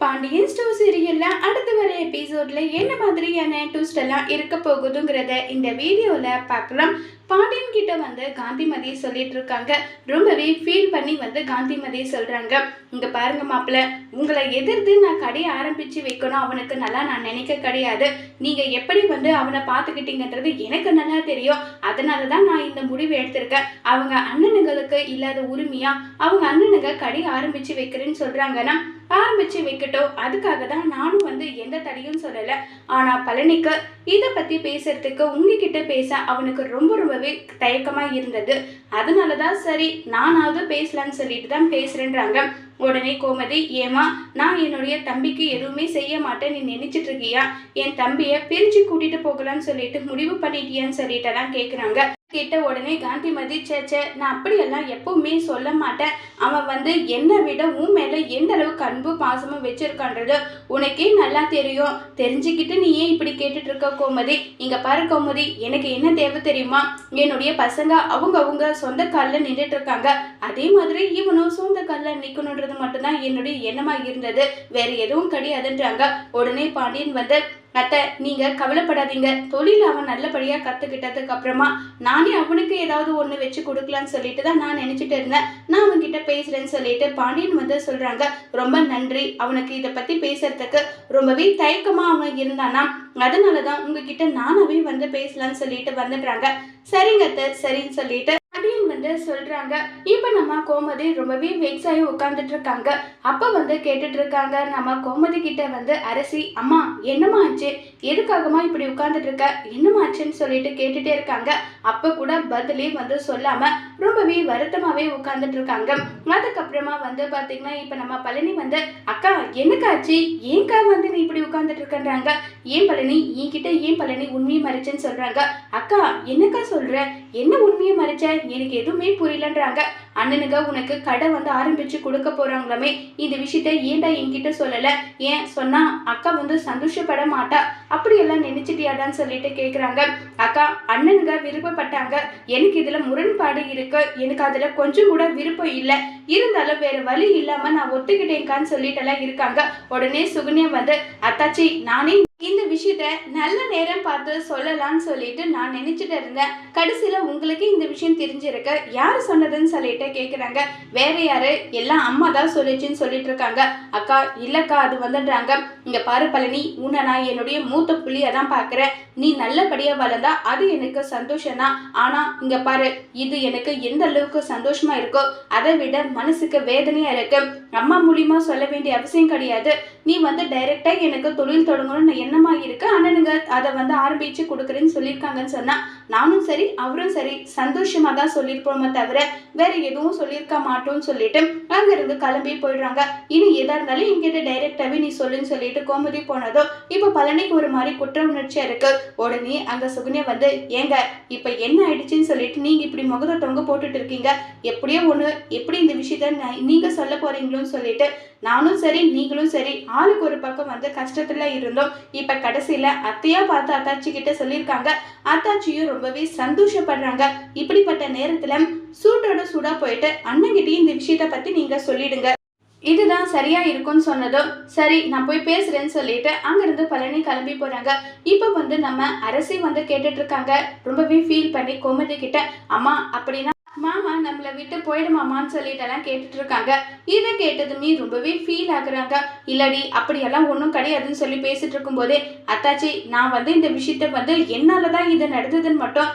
Pandian store சீரியல்ல அடுத்து வர எபிசோட்ல என்ன மாதிரியான ட்விஸ்ட் எல்லாம் இருக்க போகுதுங்கிறத இந்த வீடியோல பார்க்கலாம். பாண்டியன் கிட்ட வந்து காந்திமதி சொல்லிட்டு இருக்காங்க. ரொம்பவே ஃபீல் பண்ணி வந்து காந்திமதி சொல்றாங்க, இங்க பாருங்க மாப்பிள்ள, உங்களை எதிர்த்து நான் கடையை ஆரம்பிச்சு வைக்கணும் அவனுக்கு நல்லா நான் நினைக்க கிடையாது. நீங்க எப்படி வந்து அவனை பார்த்துக்கிட்டீங்கன்றது எனக்கு நல்லா தெரியும். அதனாலதான் நான் இந்த முடிவு எடுத்திருக்கேன். அவங்க அண்ணனுங்களுக்கு இல்லாத உரிமையா அவங்க அண்ணனுங்க கடையை ஆரம்பிச்சு வைக்கிறேன்னு சொல்றாங்கன்னா ஆரம்பிச்சு வைக்கட்டும். அதுக்காக தான் நானும் வந்து எந்த தடையும் சொல்லலை. ஆனா பழனிக்கு இதை பத்தி பேசுறதுக்கு உங்ககிட்ட பேச அவனுக்கு ரொம்பவே தயக்கமா இருந்தது. அதனாலதான் சரி நானாவது பேசலான்னு சொல்லிட்டு தான் பேசுறேன்றாங்க. உடனே கோமதி, ஏமா நான் என்னுடைய தம்பிக்கு எதுவுமே செய்ய மாட்டேன் நீ நினைச்சிட்டு இருக்கியா? என் தம்பியை பிரிச்சு கூட்டிட்டு போகலான்னு சொல்லிட்டு முடிவு பண்ணிட்டியான்னு சொல்லிட்டு தான் கேட்குறாங்க. கேட்ட உடனே காந்திமதி, சேச்சே நான் அப்படியெல்லாம் எப்பவுமே சொல்ல மாட்டேன். அவன் வந்து என்னை விட உன் மேல எந்த அளவுக்கு அன்பு பாசமும் வச்சிருக்கான்றது உனக்கே நல்லா தெரியும். தெரிஞ்சுக்கிட்டு நீ ஏன் இப்படி கேட்டுட்டு இருக்க கோமதி? இங்க பாரு கோமதி, எனக்கு என்ன தேவை தெரியுமா? என்னுடைய பசங்க அவங்க சொந்த காலில் நின்றுட்டு இருக்காங்க. அதே மாதிரி இவனும் சொந்த காலில் நிக்கணுன்றது மட்டும்தான் என்னுடைய எண்ணமா இருந்தது, வேற எதுவும் கிடையாதுன்றாங்க. உடனே பாண்டியன் வந்து, அத்தை நீங்க கவலைப்படாதீங்க, தொழில் அவன் நல்லபடியா கத்துக்கிட்டதுக்கு அப்புறமா நானே அவனுக்கு ஏதாவது ஒண்ணு வச்சு கொடுக்கலான்னு சொல்லிட்டு தான் நான் நினைச்சிட்டு இருந்தேன். நான் அவன்கிட்ட பேசுறேன்னு சொல்லிட்டு பாண்டியன் வந்து சொல்றாங்க. ரொம்ப நன்றி, அவனுக்கு இதை பத்தி பேசுறதுக்கு ரொம்பவே தயக்கமா அவன் இருந்தானா, அதனாலதான் உங்ககிட்ட நானாவே வந்து பேசலான்னு சொல்லிட்டு வந்துடுறாங்க. சரிங்க அத்தை, சரின்னு சொல்லிட்டு வந்து சொல்றாங்க. இப்ப நம்ம கோமதி ரொம்பவே வெக்ஸ் ஆகி உட்கார்ந்துட்டு இருக்காங்க. அப்ப வந்து கேட்டுட்டு இருக்காங்க நம்ம கோமதி கிட்ட வந்து, அரசி அம்மா என்னமா ஆச்சு, எதுக்காகமா இப்படி உட்கார்ந்துட்டு இருக்க, என்னமா ஆச்சுன்னு சொல்லிட்டு கேட்டுட்டே இருக்காங்க. அப்ப கூட பதிலே வந்து சொல்லாம ரொம்பவே வருத்தமாவே உட்கார்ந்துட்டு இருக்காங்க. அதுக்கப்புறமா வந்து பாத்தீங்கன்னா இப்ப நம்ம பழனி வந்து, அக்கா என்னக்காச்சு, ஏன்க்கா வந்து நீ இப்படி உட்கார்ந்துட்டு இருக்கன்றாங்க. ஏன் பழனி, என்கிட்ட ஏன் பழனி உண்மையை மறைச்சேன்னு சொல்றாங்க. அக்கா என்னக்கா சொல்ற, என்ன உண்மையை மறைச்ச, எனக்கு எதுவுமே புரியலன்றாங்க. அண்ணனுங்க உனக்கு கடை வந்து ஆரம்பிச்சு கொடுக்க போறாங்களாமே, இந்த விஷயத்த ஏன்டா என்கிட்ட சொல்லல, ஏன் சொன்னா அக்கா வந்து சந்தோஷப்பட மாட்டா, அப்படியெல்லாம் நினைச்சிட்டியாடான்னு சொல்லிட்டு கேக்குறாங்க. அக்கா அண்ணனுங்க விருப்பப்பட்டாங்க, எனக்கு இதுல முரண்பாடு இருக்கு, எனக்கு அதுல கொஞ்சம் கூட விருப்பம் இல்லை, இருந்தாலும் வேற வழி இல்லாம நான் ஒத்துக்கிட்டேங்கான்னு சொல்லிட்டு எல்லாம் இருக்காங்க. உடனே சுகன்யா வந்து, அத்தாச்சி நானே இந்த விஷயத்த நல்ல நேரம் பார்த்து சொல்லலாம்னு சொல்லிட்டு நான் நினைச்சிட்டு இருந்தேன், கடைசியில உங்களுக்கு இந்த விஷயம் தெரிஞ்சிருக்கு, யாரு சொன்னதுன்னு சொல்லிட்டு கேக்குறாங்க. வேற யாரு, எல்லாம் அம்மா தான் சொல்லிச்சுன்னு சொல்லிட்டு இருக்காங்க. அக்கா இல்லக்கா அது வந்துடுறாங்க. இங்க பாரு பழனி, உன்னை நான் என்னுடைய மூத்த புள்ளியா தான் பாக்குறேன், நீ நல்லபடியா வளர்ந்தா அது எனக்கு சந்தோஷம் தான். ஆனா இங்க பாரு, இது எனக்கு எந்த அளவுக்கு சந்தோஷமா இருக்கோ அதை விட மனசுக்கு வேதனையா இருக்கு. அம்மா மூலியமா சொல்ல வேண்டிய அவசியம் கிடையாது, நீ வந்து டைரக்டா எனக்கு தொழில் தொடங்கணும்னு எண்ணமா இருக்கு, அண்ணனுங்க அதை வந்து ஆரம்பிச்சு கொடுக்குறேன்னு சொல்லியிருக்காங்கன்னு சொன்னா நானும் சரி அவரும் சரி சந்தோஷமா தான் சொல்லியிருப்போமே தவிர வேற எதுவும் சொல்லியிருக்க மாட்டோம்னு சொல்லிட்டு அங்க இருந்து கிளம்பி போயிடுறாங்க. இனி எதா இருந்தாலும் என்கிட்ட டைரக்டாவே நீ சொல்லுன்னு சொல்லிட்டு கோமதி போனதோ இப்ப பழனிக்கு ஒரு மாதிரி குற்ற உணர்ச்சியா இருக்கு. உடனே அங்க சுகன்யா வந்து, ஏங்க இப்ப என்ன ஆயிடுச்சுன்னு சொல்லிட்டு நீங்க இப்படி முகத்தை தொங்க போட்டுட்டு இருக்கீங்க, எப்படியோ ஒண்ணு எப்படி இந்த விஷயத்த நீங்க சொல்ல போறீங்களோன்னு சொல்லிட்டு நானும் சரி நீங்களும் சரி ஆளுக்கு ஒரு பக்கம் வந்து கஷ்டத்துல இருந்தோம். இப்ப கடைசியில அத்தையா பார்த்து அத்தாச்சி கிட்ட சொல்லியிருக்காங்க. அத்தாச்சியும் ரொம்பவே சந்தோஷப்படுறாங்க. இப்படிப்பட்ட நேரத்துல சூட்டோட சூடா போயிட்டு அண்ணங்கிட்டையும் இந்த விஷயத்த பத்தி நீங்க சொல்லிடுங்க, இதுதான் சரியா இருக்கும்னு சொன்னதும் சரி நான் போய் பேசுறேன்னு சொல்லிட்டு அங்கிருந்து பழனி கிளம்பி போறாங்க. இப்ப வந்து நம்ம அரசி வந்து கேட்டுட்டு இருக்காங்க. ரொம்பவே ஃபீல் பண்ணி கோமதி கிட்ட, அம்மா அப்படின்னா மாமா நம்மளை விட்டு போயிடுமாமான்னு சொல்லிட்டு எல்லாம் கேட்டுட்டு இருக்காங்க. இதை கேட்டதுமே ரொம்பவே ஃபீல் ஆகுறாங்க. இல்லடி அப்படியெல்லாம் ஒன்றும் கிடையாதுன்னு சொல்லி பேசிட்டு இருக்கும் போதே, அத்தாச்சி நான் வந்து இந்த விஷயத்த வந்து என்னாலதான் இது நடந்ததுன்னு மட்டும்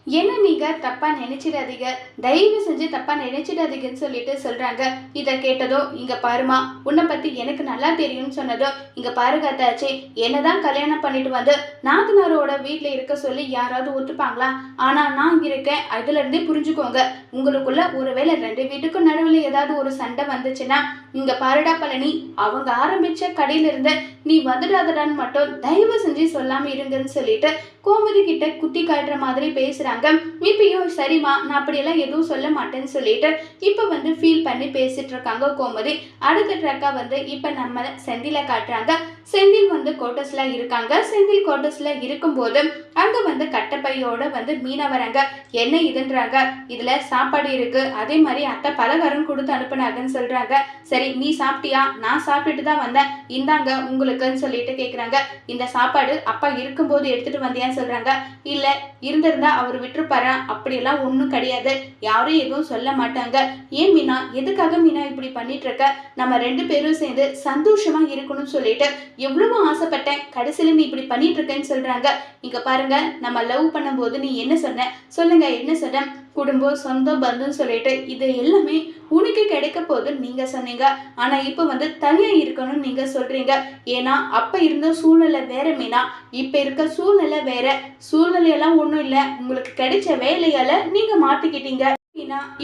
என்ன நீங்க தப்பா நினைச்சிடாதீங்க, தயவு செஞ்சு தப்பா நினைச்சிடாதீங்கன்னு சொல்லிட்டு சொல்றாங்க. இதை கேட்டதோ, இங்க பாருமா உன்னை பத்தி எனக்கு நல்லா தெரியும்னு சொன்னதோ, இங்க பாருங்க அத்தாச்சி, என்னதான் கல்யாணம் பண்ணிட்டு வந்து நாத்தனாரோட வீட்டுல இருக்க சொல்லி யாராவது ஒத்துப்பாங்களா? ஆனா நான் இருக்கேன், அதுல இருந்தே புரிஞ்சுக்கோங்க. உங்களுக்குள்ள ஒருவேளை ரெண்டு வீட்டுக்கும் நடுவில் ஏதாவது ஒரு சண்டை வந்துச்சுன்னா, இங்க பாருடா பழனி, அவங்க ஆரம்பிச்ச கடையில இருந்து நீ வந்துடாதடான்னு மட்டும் தயவு செஞ்சு சொல்லாம இருங்கன்னு சொல்லிட்டு கோமதி கிட்ட குத்தி காட்டுற மாதிரி பேசுறாங்க. இப்பயும் சரிம்மா நான் அப்படியெல்லாம் எதுவும் சொல்ல மாட்டேன்னு சொல்லிட்டு இப்ப வந்து ஃபீல் பண்ணி பேசிட்டு இருக்காங்க கோமதி. அடுத்த ட்ரக்கா வந்து இப்ப நம்ம செந்தில காட்டுறாங்க. செந்தில் வந்து கோட்டர்ஸ்ல இருக்காங்க. செந்தில் கோட்டர்ஸ்ல இருக்கும்போது அங்க வந்து கட்டப்பையோட வந்து மீனா வராங்க. என்ன இதுன்றாங்க. இதுல சாப்பாடு இருக்கு, அதே மாதிரி அத்தை பலகாரம் கொடுத்து அனுப்புனாங்கன்னு சொல்றாங்க. சரி நீ சாப்பிட்டியா? நான் சாப்பிட்டுட்டு தான் வந்தேன், இந்தாங்க உங்களுக்குன்னு சொல்லிட்டு கேக்குறாங்க. இந்த சாப்பாடு அப்பா இருக்கும்போது எடுத்துட்டு வந்தியான்னு சொல்றாங்க. இல்ல, இருந்திருந்தா அவர் விட்டுருப்பாரா? அப்படியெல்லாம் ஒன்றும் கிடையாது, யாரும் எதுவும் சொல்ல மாட்டாங்க. ஏன் மீனா, எதுக்காக மீனா இப்படி பண்ணிட்டு இருக்க? நம்ம 2 பேரும் சேர்ந்து சந்தோஷமா இருக்கணும்னு சொல்லிட்டு எவ்வளவு ஆசைப்பட்டேன், கடைசியில நீ இப்படி பண்ணிட்டு இருக்கேன்னு சொல்றாங்க. இங்க பாருங்க, நம்ம லவ் பண்ணும்போது நீ என்ன சொன்ன சொல்லுங்க, என்ன சொன்ன? குடும்பம், சொந்தம், பந்தம் சொல்லிட்டு இது எல்லாமே உனக்கு கிடைக்க போது நீங்க சொன்னீங்க. ஆனா இப்ப வந்து தனியா இருக்கணும்னு நீங்க சொல்றீங்க. ஏன்னா அப்ப இருந்த சூழ்நிலை வேற மீனா, இப்ப இருக்க சூழ்நிலை வேற. சூழ்நிலையெல்லாம் ஒண்ணும் இல்ல, உங்களுக்கு கிடைச்ச வேலையால நீங்க மாத்திக்கிட்டீங்க.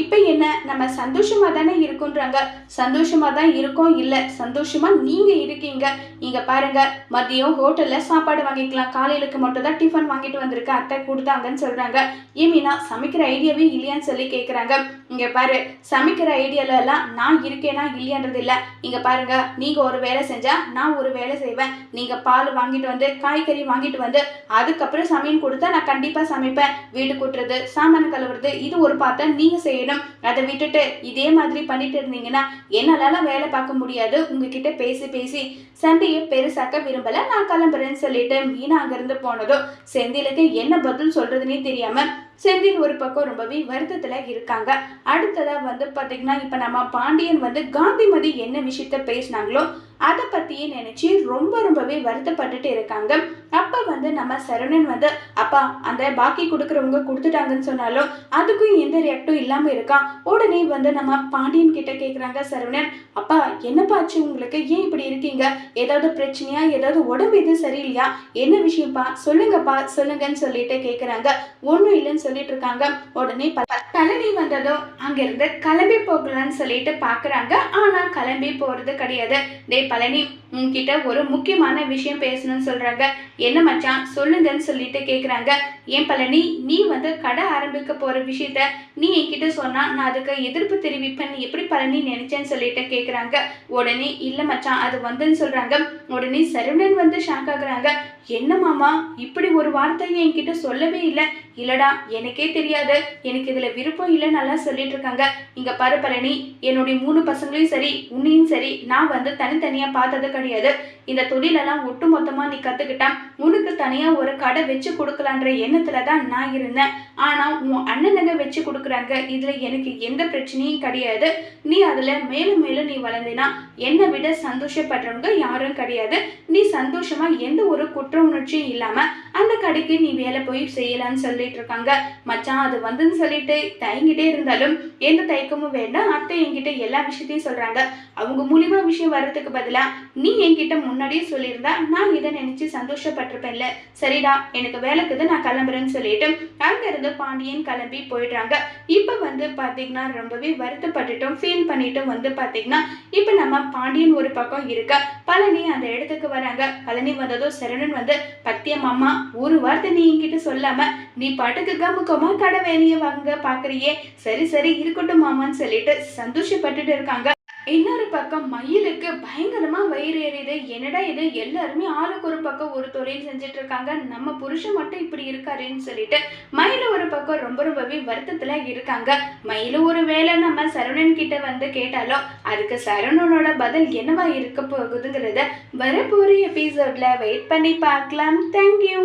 இப்ப என்ன, நம்ம சந்தோஷமா தானே இருக்குன்றாங்க. சந்தோஷமா தான் இருக்கோம், இல்ல சந்தோஷமா நீங்க இருக்கீங்க. இங்க பாருங்க, மதியம் ஹோட்டல்ல சாப்பாடு வாங்கிக்கலாம், காலையிலுக்கு மட்டும் தான் டிஃபன் வாங்கிட்டு வந்திருக்க, அத்தை கொடுத்தாங்கன்னு சொல்றாங்க. ஏமீனா, சமைக்கிற ஐடியாவே இல்லையான்னு சொல்லி கேக்குறாங்க. இங்க பாரு, சமைக்கிற ஐடியால எல்லாம் நான் இருக்கேனா இல்லையான்றது இல்ல. இங்க பாருங்க, நீங்க ஒரு வேலை செஞ்சா நான் ஒரு வேலை செய்வேன். நீங்க பால் வாங்கிட்டு வந்து, காய்கறி வாங்கிட்டு வந்து, அதுக்கப்புறம் சமையல் கொடுத்தா நான் கண்டிப்பா சமைப்பேன். வீடு கூட்டுறது, சாமான கழுவுறது, இது ஒரு பார்த்தா நீங்க செய்யணும். அதை விட்டுட்டு இதே மாதிரி பண்ணிட்டு இருந்தீங்கன்னா என்னால வேலை பார்க்க முடியாது. உங்ககிட்ட பேசி பேசி சண்டையை பெருசாக்க விரும்பல, நான் கிளம்புறேன்னு சொல்லிட்டு மீனா அங்கிருந்து போனதும் செந்திலுக்கு என்ன பதில் சொல்றதுன்னே தெரியாம செந்தில் ஒரு பக்கம் ரொம்பவே வருத்தத்துல இருக்காங்க. அடுத்ததா வந்து பாத்தீங்கன்னா இப்ப நம்ம பாண்டியன் வந்து காந்திமதி என்ன விஷயத்த பேசினாங்களோ அதை பத்தியே நினைச்சு ரொம்பவே வருத்தப்பட்டுட்டு இருக்காங்க. அப்ப வந்து நம்ம சரவணன் வந்து அப்பா அந்த பாக்கி கொடுக்கறவங்க கொடுத்துட்டாங்கன்னு சொன்னாலும் அதுக்கும் எந்த ரியாக்டும் இல்லாம இருக்கான். உடனே வந்து நம்ம பாண்டியன் கிட்ட கேக்குறாங்க சரவணன், அப்பா என்னப்பாச்சு உங்களுக்கு, ஏன் இப்படி இருக்கீங்க? ஏதாவது பிரச்சனையா? ஏதாவது உடம்பு எதுவும் சரியில்லையா? என்ன விஷயம்ப்பா, சொல்லுங்கப்பா சொல்லுங்கன்னு சொல்லிட்டு கேக்குறாங்க. ஒண்ணும் இல்லைன்னு சொல்லிட்டு இருக்காங்க. உடனே பழனி வந்ததும் அங்கிருந்து கிளம்பி போகலான்னு சொல்லிட்டு பாக்குறாங்க. ஆனா கிளம்பி போறது கிடையாது. பழனி, உன்கிட்ட ஒரு முக்கியமான விஷயம் பேசணும்னு சொல்றாங்க. என்ன மச்சான் சொல்லுங்கன்னு சொல்லிட்டு கேக்குறாங்க. ஏன் பழனி, நீ வந்து கடை ஆரம்பிக்க போற விஷயத்த நீ என்கிட்ட சொன்னா நான் அதுக்கு எதிர்ப்பு தெரிவிப்பேன் எப்படி பழனி நினைச்சேன்னு சொல்லிட்டு கேக்குறாங்க. உடனே இல்ல மச்சான் அது வந்துன்னு சொல்றாங்க. உடனே சரவணன் வந்து ஷாக் ஆகுறாங்க. என்ன மாமா, இப்படி ஒரு வார்த்தையை என்கிட்ட சொல்லவே இல்லை. இல்லடா, எனக்கே தெரியாது, எனக்கு இதுல விருப்பம் இல்லைன்னு நல்லா சொல்லிட்டு இருக்காங்க. இங்க பாரு பழனி, என்னுடைய 3 பசங்களையும் சரி உன்னையும் சரி நான் வந்து தனித்தனியா பார்த்தது கிடையாது. இந்த தொழிலெல்லாம் ஒட்டு மொத்தமா நீ கத்துக்கிட்டா உனக்கு தனியா ஒரு கடை வச்சு கொடுக்கலான்ற எண்ணத்துலதான் நான் இருந்தேன். ஆனா உன் அண்ணனுங்க வச்சு கொடுக்குறாங்க, இதுல எனக்கு எந்த பிரச்சனையும் கிடையாது. நீ அதுல மேலும் மேலும் நீ வளர்ந்தினா என்னை விட சந்தோஷப்படுறவங்க யாரும் கிடையாது. நீ சந்தோஷமா எந்த ஒரு குற்ற உணர்ச்சியும் இல்லாம அந்த கடைக்கு நீ வேலை போய் செய்யலான்னு சொல்லிட்டு இருக்காங்க. மச்சான் அது வந்துன்னு சொல்லிட்டு தயங்கிட்டே இருந்தாலும் எந்த தயக்கமும் வேண்டாம், அத்தை என்கிட்ட எல்லா விஷயத்தையும் சொல்றாங்க. அவங்க மூலியமா விஷயம் வர்றதுக்கு பதிலா நீ என்கிட்ட முன்னாடியே சொல்லியிருந்தா நான் இதை நினைச்சு சந்தோஷப்பட்டிருப்பேன்ல. சரிடா, எனக்கு வேலைக்குது, நான் கிளம்புறேன்னு சொல்லிட்டு அங்க இருந்து பாண்டியன் கிளம்பி போயிடுறாங்க. இப்ப வந்து பாத்தீங்கன்னா ரொம்பவே வருத்தப்பட்டுட்டும் ஃபீல் பண்ணிட்டும் வந்து பாத்தீங்கன்னா இப்ப நம்ம பாண்டியன் ஒரு பக்கம் இருக்க, பழனி அந்த இடத்துக்கு வராங்க. பழனி வந்ததும் சரவணன் வந்து, பத்தியம் அம்மா, ஒரு வார்த்தை நீ என்கிட்ட சொல்லாம நீ பாட்டுக்கு கமுக்கமா கடை வேலையை வாங்க பாக்குறியே, சரி சரி இருக்கட்டும் மாமான்னு சொல்லிட்டு சந்தோஷப்பட்டுட்டு இருக்காங்க. இன்னொரு பக்கம் மயிலுக்கு பயங்கரமா வயிறு எறியுது. என்னடா இது, எல்லாருமே ஆளுக்கு ஒரு பக்கம் ஒரு தொழில் செஞ்சுட்டு இருக்காங்க, நம்ம புருஷன் மட்டும் இப்படி இருக்காருன்னு சொல்லிட்டு மயில ஒரு பக்கம் ரொம்பவே வருத்தத்துல இருக்காங்க. மயில ஒரு வேளை நம்ம சரவணன் கிட்ட வந்து கேட்டாலும் அதுக்கு சரவணனோட பதில் என்னவா இருக்க போகுதுங்கிறத வரப்போற எபிசோட்ல வெயிட் பண்ணி பார்க்கலாம். தேங்க்யூ.